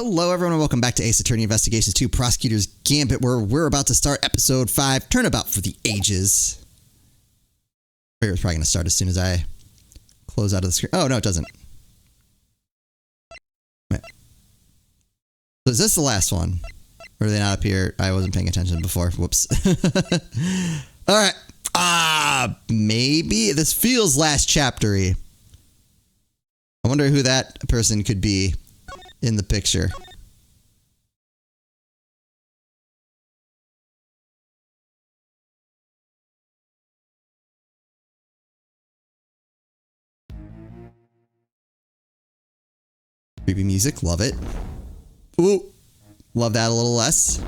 Hello, everyone, and welcome back to Ace Attorney Investigations 2 Prosecutor's Gambit, where we're about to start Episode 5, Turnabout for the Ages. I figure it's probably going to start as soon as I close out of the screen. Oh, no, it doesn't. Wait. So is this the last one? Or are they not up here? I wasn't paying attention before. Whoops. Alright. Maybe. This feels last chapter-y. I wonder who that person could be in the picture. Creepy music, love it. Ooh, love that a little less.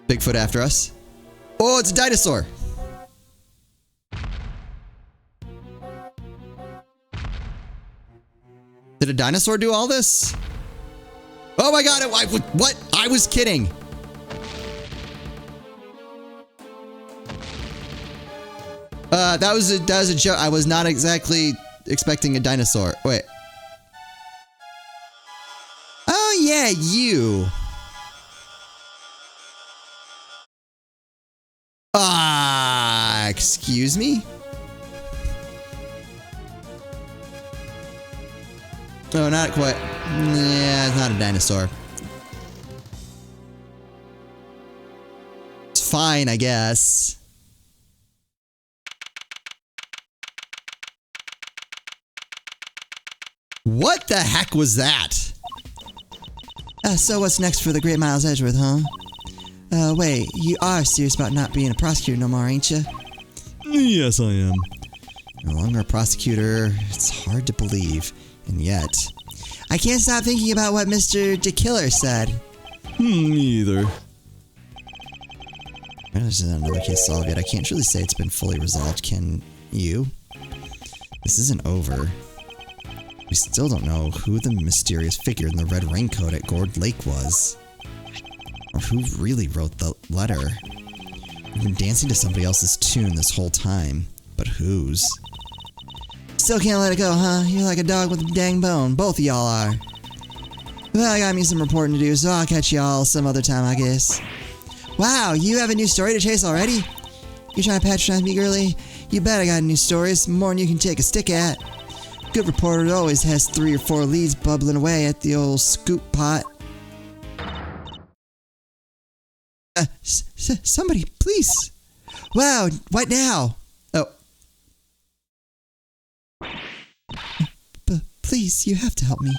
Bigfoot after us. Oh, it's a dinosaur. Did a dinosaur do all this? Oh my god, what? I was kidding. That was a joke. I was not exactly expecting a dinosaur. Wait. Oh yeah, you. Excuse me? No, not quite. Yeah, it's not a dinosaur. It's fine, I guess. What the heck was that? So what's next for the Great Miles Edgeworth, huh? Wait, you are serious about not being a prosecutor no more, ain't you? Yes, I am. No longer a prosecutor. It's hard to believe. And yet, I can't stop thinking about what Mr. DeKiller said. Me either. This is another case solved yet. I can't truly say it's been fully resolved, can you? This isn't over. We still don't know who the mysterious figure in the red raincoat at Gourd Lake was. Or who really wrote the letter. We've been dancing to somebody else's tune this whole time. But whose? Still can't let it go, huh? You're like a dog with a dang bone. Both of y'all are. Well, I got me some reporting to do, so I'll catch y'all some other time, I guess. Wow, you have a new story to chase already? You trying to patronize me, girly? You bet I got new stories, more than you can take a stick at. Good reporter always has 3 or 4 leads bubbling away at the old scoop pot. Somebody, please. Wow, what now? Oh. Please, you have to help me.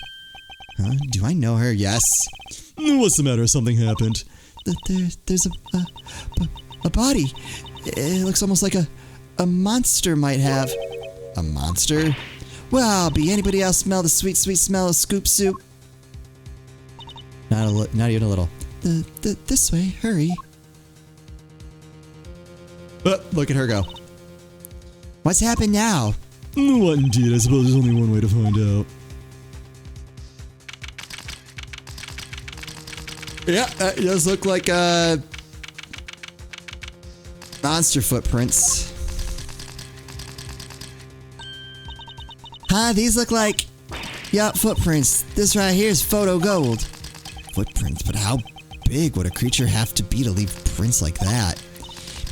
Huh? Do I know her? Yes. What's the matter? Something happened. There's a body. It looks almost like a monster might have. A monster? Well, I'll be anybody else smell the sweet, sweet smell of scoop soup? Not even a little. This way, hurry. Look at her go. What's happened now? What indeed? I suppose there's only one way to find out. Yeah, it does look like monster footprints. Huh, these look like, yeah, footprints. This right here is photo gold. Footprints, but how big would a creature have to be to leave prints like that?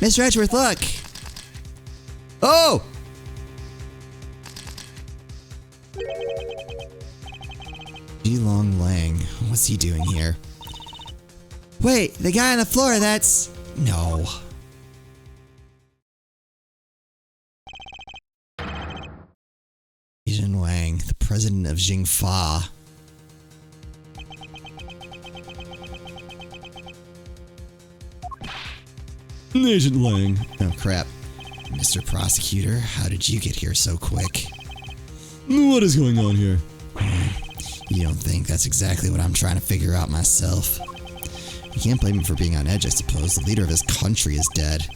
Mr. Edgeworth, look! Oh! Long Lang. What's he doing here? Wait, the guy on the floor, that's... No. Agent Wang, the president of Jingfa. Agent Lang. Oh, crap. Mr. Prosecutor, how did you get here so quick? What is going on here? You don't think that's exactly what I'm trying to figure out myself? You can't blame him for being on edge, I suppose. The leader of his country is dead.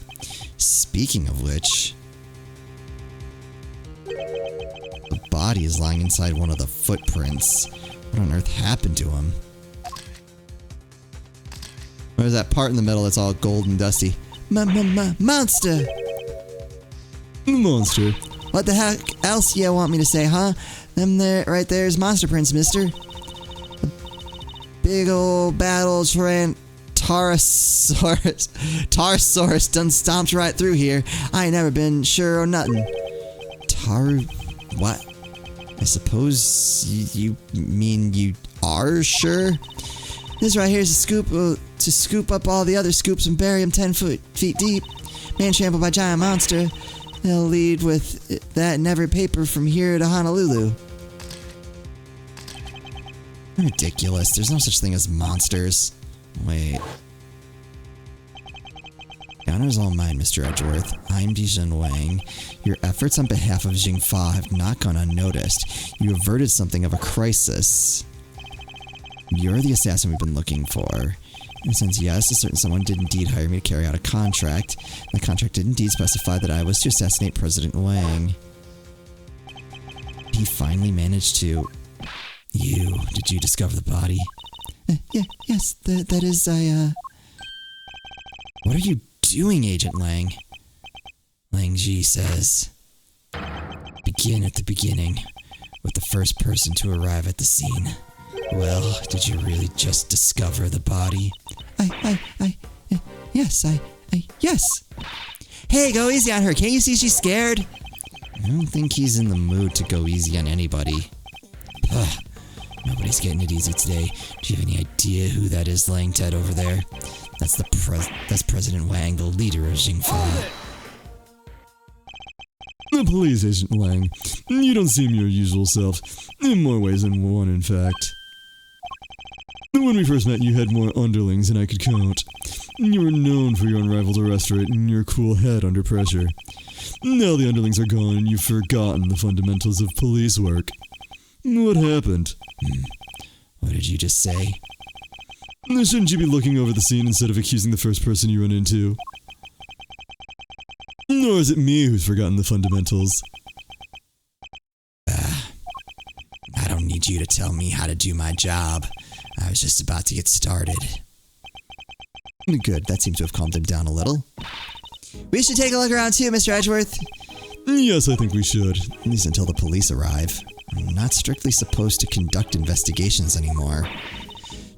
Speaking of which... the body is lying inside one of the footprints. What on earth happened to him? There's that part in the middle that's all gold and dusty. Monster! Monster. What the heck else you want me to say, huh? Them there, right there's monster prints, mister. A big old battle Tarosaurus done stomped right through here. I ain't never been sure or nothing. What? I suppose you mean you are sure? This right here is a scoop to scoop up all the other scoops and bury them 10 feet deep. Man trampled by giant monster. They'll lead with that in every paper from here to Honolulu. Ridiculous. There's no such thing as monsters. Wait. The honor is all mine, Mr. Edgeworth. I'm Dijun Wang. Your efforts on behalf of Jingfa have not gone unnoticed. You averted something of a crisis. You're the assassin we've been looking for. In a sense, yes, a certain someone did indeed hire me to carry out a contract. The contract did indeed specify that I was to assassinate President Wang. He finally managed to... Did you discover the body? Yes, that is, What are you doing, Agent Lang? Lang Ji says, begin at the beginning, with the first person to arrive at the scene. Well, did you really just discover the body? Yes. Hey, go easy on her. Can't you see she's scared? I don't think he's in the mood to go easy on anybody. Ugh. Nobody's getting it easy today. Do you have any idea who that is laying dead over there? That's that's President Wang, the leader of Jingfa. Please, Agent Lang. You don't seem your usual self. In more ways than one, in fact. When we first met, you had more underlings than I could count. You were known for your unrivaled arrest rate and your cool head under pressure. Now the underlings are gone and you've forgotten the fundamentals of police work. What happened? What did you just say? Shouldn't you be looking over the scene instead of accusing the first person you run into? Nor is it me who's forgotten the fundamentals. I don't need you to tell me how to do my job. I was just about to get started. Good, that seems to have calmed him down a little. We should take a look around too, Mr. Edgeworth. Yes, I think we should. At least until the police arrive. I'm not strictly supposed to conduct investigations anymore.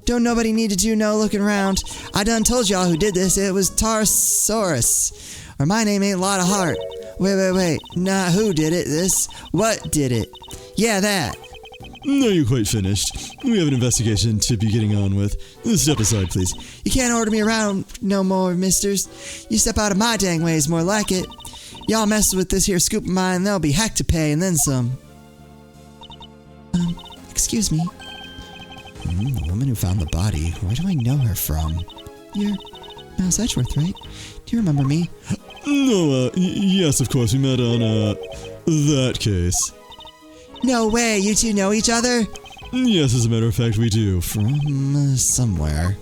Don't nobody need to do no looking around. I done told y'all who did this. It was Tarosaurus. Or my name ain't Lot of Heart. Wait. Not who did it, what did it? Yeah, that. No, you're quite finished. We have an investigation to be getting on with. Step aside, please. You can't order me around no more, misters. You step out of my dang ways, more like it. Y'all mess with this here scoop of mine, there'll be heck to pay and then some. Excuse me. The woman who found the body, where do I know her from? You're Miles Edgeworth, right? Do you remember me? No, yes, of course, we met on, that case. No way, you two know each other? Yes, as a matter of fact, we do. From, somewhere.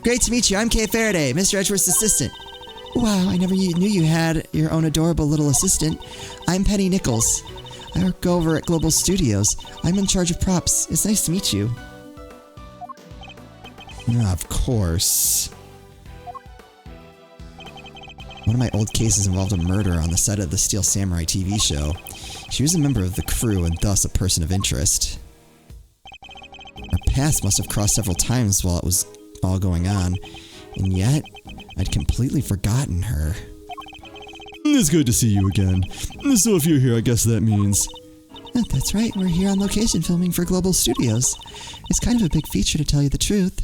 Great to meet you, I'm Kay Faraday, Mr. Edgeworth's assistant. Wow, I never knew you had your own adorable little assistant. I'm Penny Nichols. I work over at Global Studios. I'm in charge of props. It's nice to meet you. Of course. One of my old cases involved a murder on the set of the Steel Samurai TV show. She was a member of the crew and thus a person of interest. Our paths must have crossed several times while it was all going on, and yet I'd completely forgotten her. It's good to see you again. So if you're here, I guess that means... That's right, we're here on location filming for Global Studios. It's kind of a big feature to tell you the truth.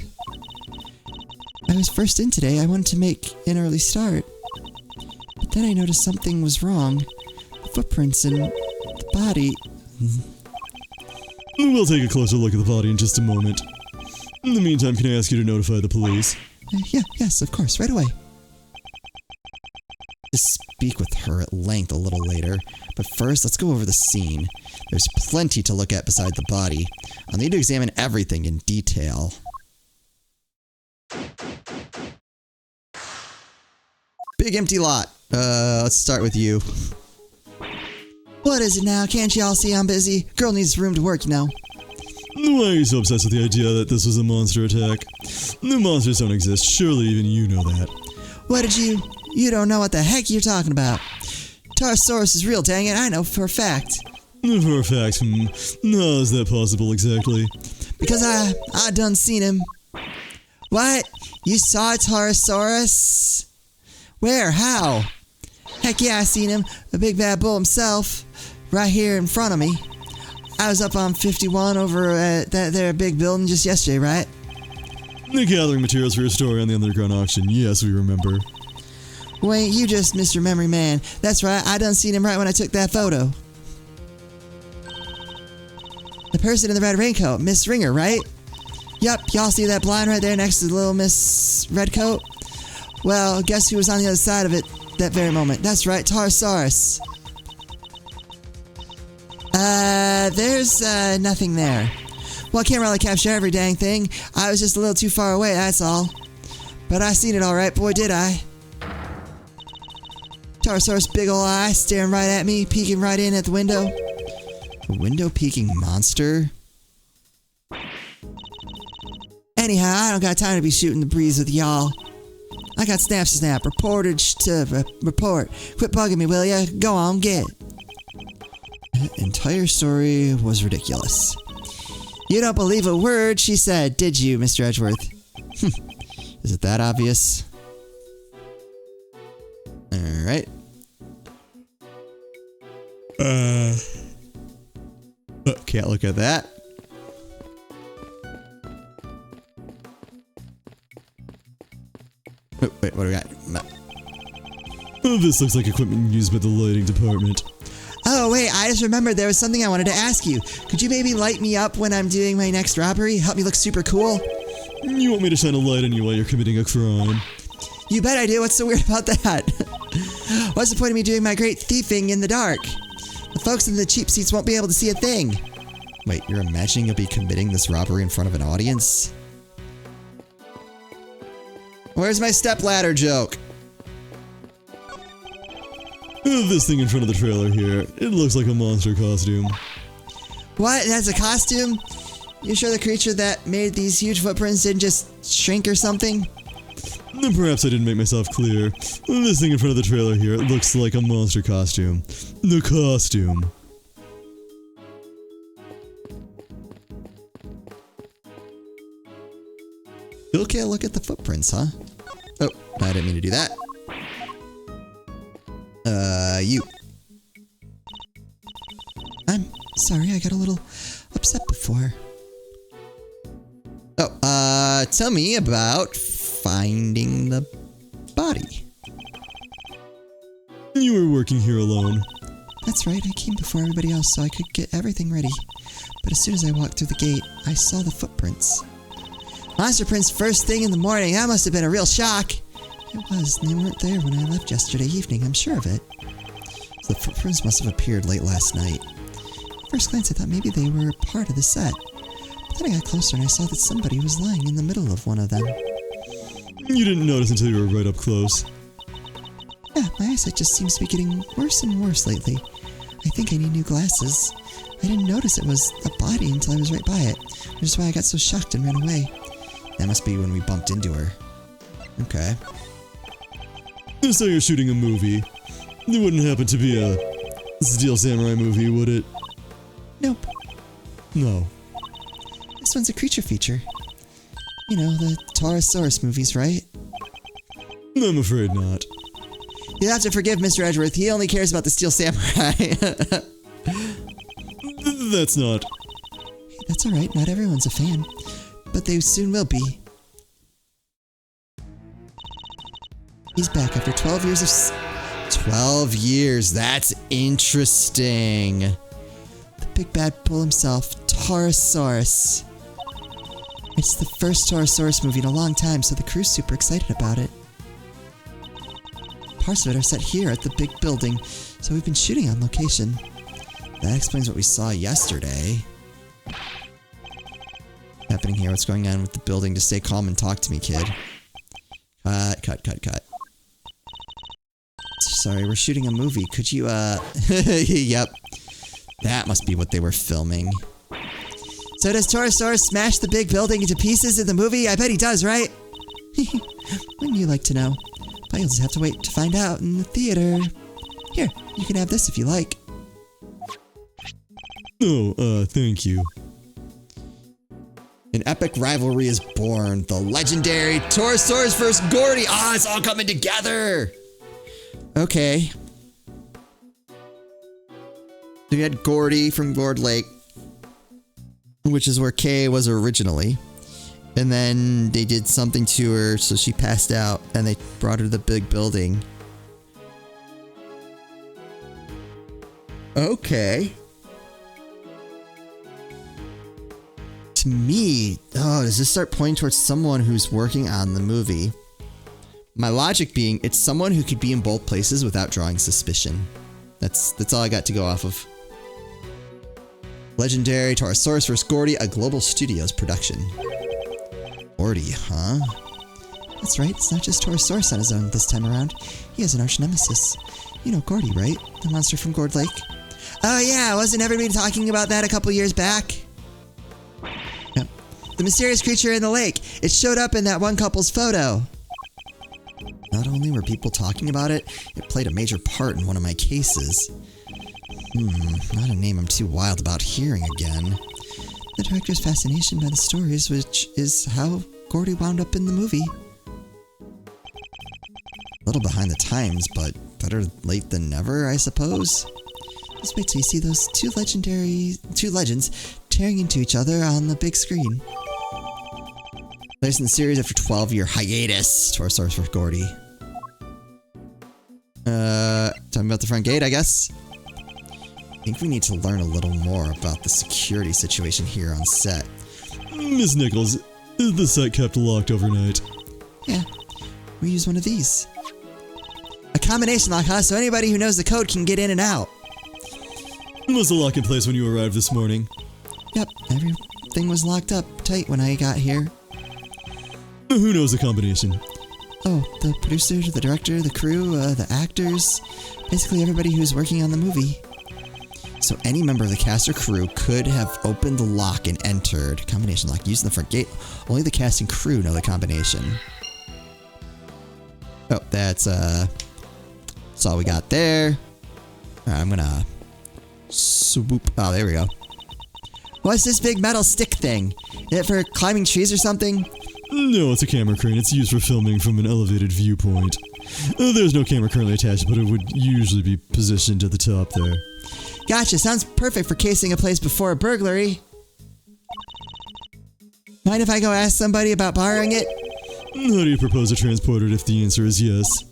I was first in today, I wanted to make an early start. But then I noticed something was wrong. The footprints and the body... We'll take a closer look at the body in just a moment. In the meantime, can I ask you to notify the police? Yes, of course, right away. To speak with her at length a little later, but first let's go over the scene. There's plenty to look at beside the body. I'll need to examine everything in detail. Big empty lot. Let's start with you. What is it now? Can't you all see I'm busy? Girl needs room to work, you know. Why are you so obsessed with the idea that this was a monster attack? The monsters don't exist. Surely even you know that. What did you... You don't know what the heck you're talking about. Tarosaurus is real, dang it. I know for a fact. For a fact, how is that possible exactly? Because I done seen him. What? You saw a Taurosaurus? Where? How? Heck yeah, I seen him. A big bad bull himself. Right here in front of me. I was up on 51 over at that there big building just yesterday, right? The gathering materials for your story on the underground auction. Yes, we remember. Wait, you just Mr. Memory Man. That's right, I done seen him right when I took that photo. The person in the red raincoat, Miss Ringer, right? Yup, y'all see that blind right there next to the little Miss Redcoat? Well, guess who was on the other side of it that very moment? That's right, Taurosaurus. There's nothing there. Well, I can't really capture every dang thing. I was just a little too far away, that's all. But I seen it alright, boy did I. Taurosaurus big ol' eye staring right at me, peeking right in at the window. A window-peeking monster? Anyhow, I don't got time to be shooting the breeze with y'all. I got snaps to snap, reportage to report. Quit bugging me, will ya? Go on, get. That entire story was ridiculous. You don't believe a word she said, did you, Mr. Edgeworth? Is it that obvious? Alright. Can't look at that. Oh, wait, what do we got? Oh, this looks like equipment used by the lighting department. Oh, wait, I just remembered there was something I wanted to ask you. Could you maybe light me up when I'm doing my next robbery? Help me look super cool? You want me to shine a light on you while you're committing a crime? You bet I do. What's so weird about that? What's the point of me doing my great thieving in the dark? The folks in the cheap seats won't be able to see a thing. Wait, you're imagining you'll be committing this robbery in front of an audience? Where's my stepladder joke? This thing in front of the trailer here, it looks like a monster costume. What? That's a costume? You sure the creature that made these huge footprints didn't just shrink or something? Perhaps I didn't make myself clear. This thing in front of the trailer here, it looks like a monster costume. The costume. Okay, look at the footprints, huh? Oh, I didn't mean to do that. You. I'm sorry, I got a little upset before. Oh, tell me about finding the body. You were working here alone. That's right, I came before everybody else so I could get everything ready. But as soon as I walked through the gate, I saw the footprints. Monster prints first thing in the morning, that must have been a real shock. It was, and they weren't there when I left yesterday evening, I'm sure of it. The footprints must have appeared late last night. At first glance I thought maybe they were part of the set. But then I got closer and I saw that somebody was lying in the middle of one of them. You didn't notice until you were right up close. Yeah, my eyesight just seems to be getting worse and worse lately. I think I need new glasses. I didn't notice it was a body until I was right by it, which is why I got so shocked and ran away. That must be when we bumped into her. Okay. So you're shooting a movie. It wouldn't happen to be a Steel Samurai movie, would it? Nope. No. This one's a creature feature. You know, the Taurosaurus movies, right? I'm afraid not. You'll have to forgive Mr. Edgeworth, he only cares about the Steel Samurai. That's not... Hey, that's alright, not everyone's a fan. But they soon will be. He's back after 12 years of 12 years, that's interesting. The big bad bull himself, Taurosaurus. It's the first Taurosaurus movie in a long time, so the crew's super excited about it. Parts of it are set here at the big building, so we've been shooting on location. That explains what we saw yesterday. Happening here, what's going on with the building? Just stay calm and talk to me, kid. Cut. Sorry, we're shooting a movie. Could you, Yep. That must be what they were filming. So does Taurosaurus smash the big building into pieces in the movie? I bet he does, right? Wouldn't you like to know? But you'll just have to wait to find out in the theater. Here, you can have this if you like. Oh, thank you. An epic rivalry is born. The legendary Torosaurus vs. Gordy. Ah, it's all coming together. Okay. So you had Gordy from Gourd Lake, which is where Kay was originally. And then they did something to her, so she passed out, and they brought her to the big building. Okay. To me, does this start pointing towards someone who's working on the movie? My logic being, it's someone who could be in both places without drawing suspicion. That's all I got to go off of. Legendary Torosaurus vs. Gordy, a Global Studios production. Gordy, huh? That's right, it's not just Torosaurus on his own this time around. He has an arch nemesis. You know Gordy, right? The monster from Gourd Lake. Oh yeah, wasn't everybody talking about that a couple years back? Yep. The mysterious creature in the lake. It showed up in that one couple's photo. Not only were people talking about it, it played a major part in one of my cases. Not a name I'm too wild about hearing again. The director's fascination by the stories, which is how Gordy wound up in the movie. A little behind the times, but better late than never, I suppose. Just wait till you see those two legends tearing into each other on the big screen. Placed in the series after 12-year hiatus. Torosaurus for Gordy. Talking about the front gate, I guess. I think we need to learn a little more about the security situation here on set. Miss Nichols, is the set kept locked overnight? Yeah, we use one of these. A combination lock, huh? So anybody who knows the code can get in and out. Was the lock in place when you arrived this morning? Yep, everything was locked up tight when I got here. Who knows the combination? Oh, the producer, the director, the crew, the actors. Basically everybody who's working on the movie. So any member of the cast or crew could have opened the lock and entered. Combination lock using the front gate. Only the cast and crew know the combination. Oh, that's all we got there. Alright, I'm gonna swoop. Oh, there we go. What's this big metal stick thing? Is it for climbing trees or something? No, it's a camera crane. It's used for filming from an elevated viewpoint. There's no camera currently attached, but it would usually be positioned at the top there. Gotcha, sounds perfect for casing a place before a burglary. Mind if I go ask somebody about borrowing it? How do you propose to transport it if the answer is yes?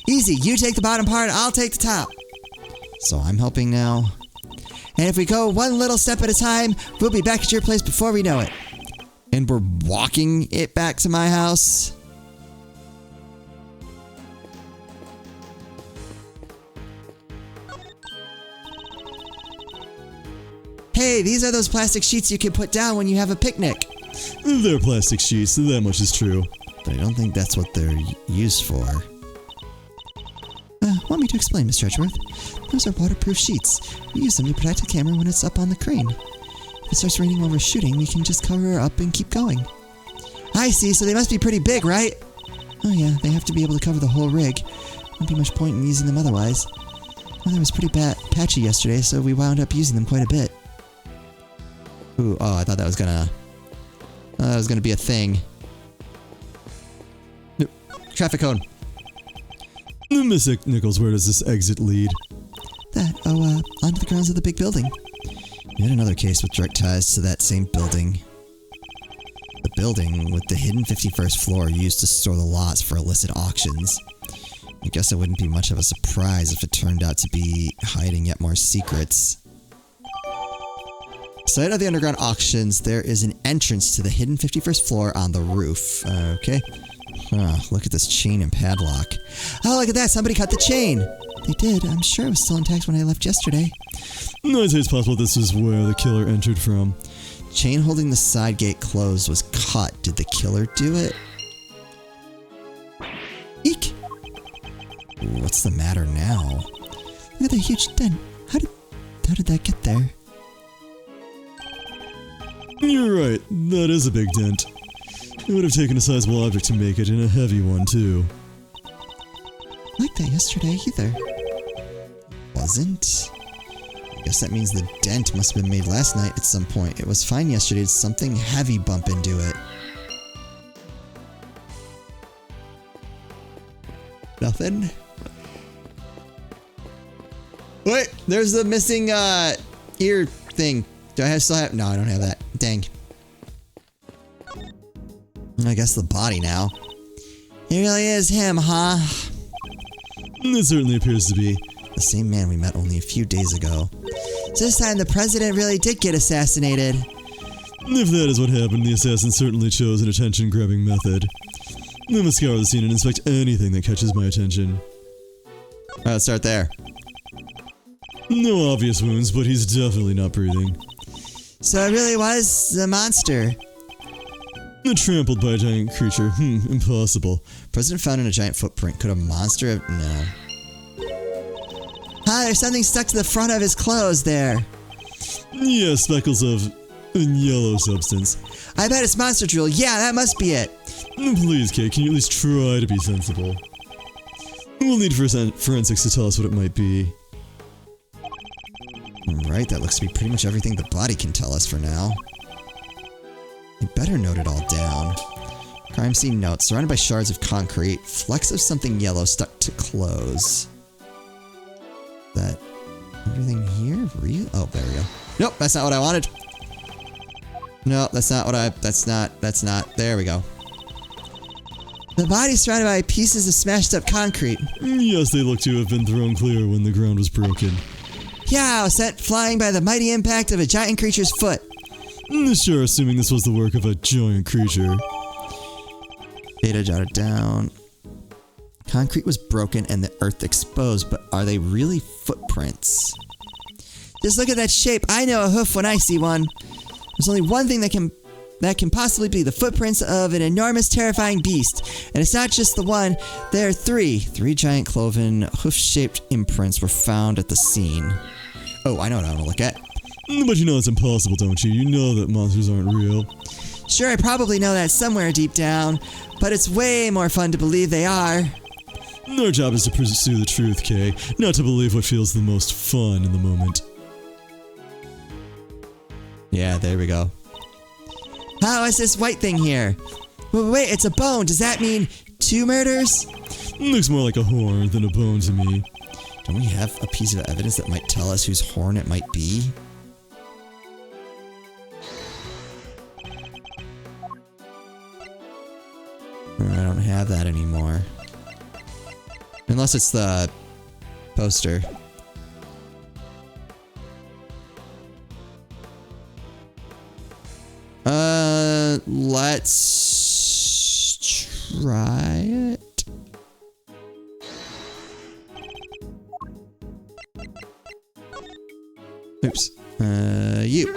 Easy, you take the bottom part, I'll take the top. So I'm helping now. And if we go one little step at a time, we'll be back at your place before we know it. And we're walking it back to my house. Hey, these are those plastic sheets you can put down when you have a picnic. They're plastic sheets, that much is true. But I don't think that's what they're used for. Want me to explain, Mr. Edgeworth? Those are waterproof sheets. We use them to protect the camera when it's up on the crane. If it starts raining while we're shooting, we can just cover her up and keep going. I see, so they must be pretty big, right? Oh yeah, they have to be able to cover the whole rig. Won't be much point in using them otherwise. Weather was pretty patchy yesterday, so we wound up using them quite a bit. Ooh, oh, I thought that was gonna be a thing. Nope. Traffic cone. Miss Nichols, where does this exit lead? Onto the grounds of the big building. Yet another case with direct ties to that same building. The building with the hidden 51st floor used to store the lots for illicit auctions. I guess it wouldn't be much of a surprise if it turned out to be hiding yet more secrets. Site of the underground auctions, there is an entrance to the hidden 51st floor on the roof. Okay. Look at this chain and padlock. Oh, look at that! Somebody cut the chain! They did. I'm sure it was still intact when I left yesterday. I'd say it's possible this is where the killer entered from. Chain holding the side gate closed was cut. Did the killer do it? Eek! What's the matter now? Look at that huge dent. How did that get there? You're right. That is a big dent. It would have taken a sizable object to make it, and a heavy one, too. Like that yesterday, either. Wasn't? Guess that means the dent must have been made last night at some point. It was fine yesterday. Did something heavy bump into it? Nothing? Wait, there's the missing ear thing. Do I still have? No, I don't have that. Dang. I guess the body now. It really is him, huh? It certainly appears to be. The same man we met only a few days ago. So this time the president really did get assassinated. If that is what happened, the assassin certainly chose an attention-grabbing method. I must scour the scene and inspect anything that catches my attention. Alright, let's start there. No obvious wounds, but he's definitely not breathing. So it really was the monster. Trampled by a giant creature. Impossible. President found in a giant footprint. Could a monster have... No. Ah, there's something stuck to the front of his clothes there. Yeah, speckles of yellow substance. I bet it's monster drool. Yeah, that must be it. Please, Kay, can you at least try to be sensible? We'll need forensics to tell us what it might be. Alright, that looks to be pretty much everything the body can tell us for now. I better note it all down. Crime scene note. Surrounded by shards of concrete. Flecks of something yellow stuck to clothes. That... everything here? Real? Oh, there we go. Nope, that's not what I wanted. No, that's not what I... That's not... There we go. The body's surrounded by pieces of smashed up concrete. Yes, they look to have been thrown clear when the ground was broken. Yeah, sent flying by the mighty impact of a giant creature's foot. Sure, assuming this was the work of a giant creature. Data jotted down. Concrete was broken and the earth exposed, but are they really footprints? Just look at that shape. I know a hoof when I see one. There's only one thing that can possibly be the footprints of an enormous, terrifying beast. And it's not just the one. There are three. Three giant cloven, hoof-shaped imprints were found at the scene. Oh, I know what I want to look at. But you know it's impossible, don't you? You know that monsters aren't real. Sure, I probably know that somewhere deep down, but it's way more fun to believe they are. Our job is to pursue the truth, Kay, not to believe what feels the most fun in the moment. Yeah, there we go. How is this white thing here? Wait, it's a bone. Does that mean 2 murders? Looks more like a horn than a bone to me. Don't we have a piece of evidence that might tell us whose horn it might be? I don't have that anymore. Unless it's the poster. Let's try it. Oops. You.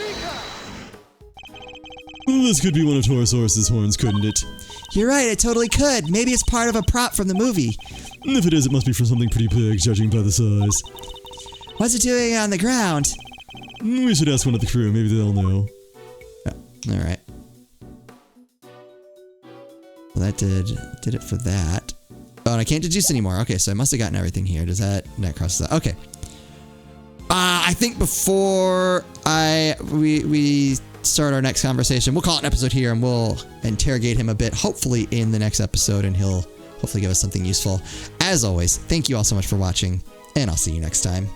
This could be one of Taurosaurus's horns, couldn't it? You're right, it totally could. Maybe it's part of a prop from the movie. If it is, it must be for something pretty big, judging by the size. What's it doing on the ground? We should ask one of the crew, maybe they'll know. Oh, alright. Well, that did it for that. Oh, and I can't deduce anymore. Okay, so I must have gotten everything here. Does that cross that? Okay. I think before we start our next conversation, we'll call it an episode here and we'll interrogate him a bit, hopefully in the next episode, and he'll hopefully give us something useful. As always, thank you all so much for watching, and I'll see you next time.